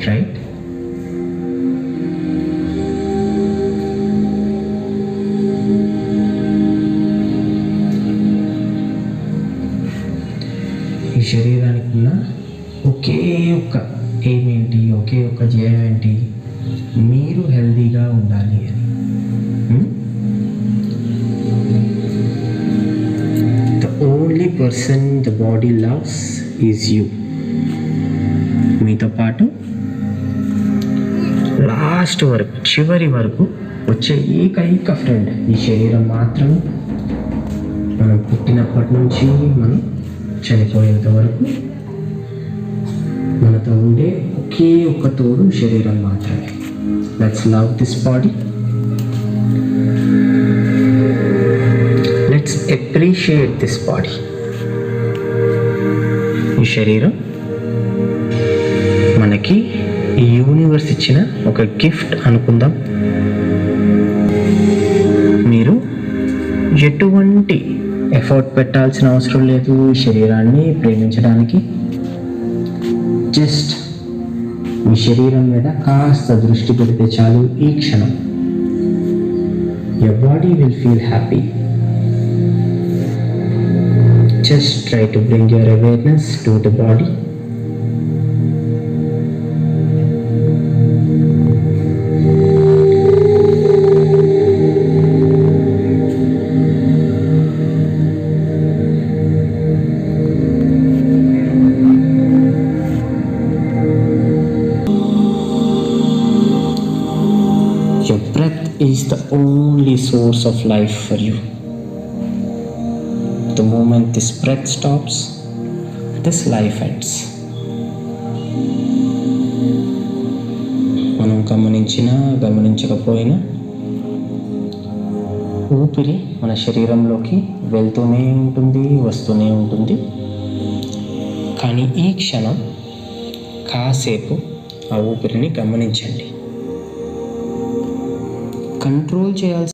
Right? ఈ శరీరానికి ఉన్న ఒకే ఒక్క ఏమేంటి, ఒకే ఒక్క ధ్యేయం ఏంటి? మీరు హెల్దీగా ఉండాలి అని. The only person the body loves is you. మీతో పాటు లాస్ట్ వరకు, చివరి వరకు వచ్చే ఏకైక ఫ్రెండ్ ఈ శరీరం మాత్రమే. మనం పుట్టినప్పటి నుంచి మనం చనిపోయేంత వరకు మనతో ఉండే ఒకే ఒక్క తోడు శరీరం మాత్రమే. Let's love this body, let's appreciate this body. ఈ శరీరం మనకి ఈ యూనివర్స్ ఇచ్చిన ఒక గిఫ్ట్ అనుకుందాం. మీరు ఎటువంటి ఎఫర్ట్ పెట్టాల్సిన అవసరం లేదు ఈ శరీరాన్ని ప్రేమించడానికి. జస్ట్ మీ శరీరం మీద కాస్త దృష్టి పెడితే చాలు. ఈ క్షణం your body will feel happy. Just try to bring your awareness to the body. Your breath is the only source of life for you. The moment this breath stops, this life ends. మనం గమనించినా గమనించకపోయినా ఊపిరి మన శరీరంలోకి వెళ్తూనే ఉంటుంది, వస్తూనే ఉంటుంది. కానీ ఈ క్షణం కాసేపు ఆ ఊపిరిని గమనించండి. కంట్రోల్ చేయాల్సిన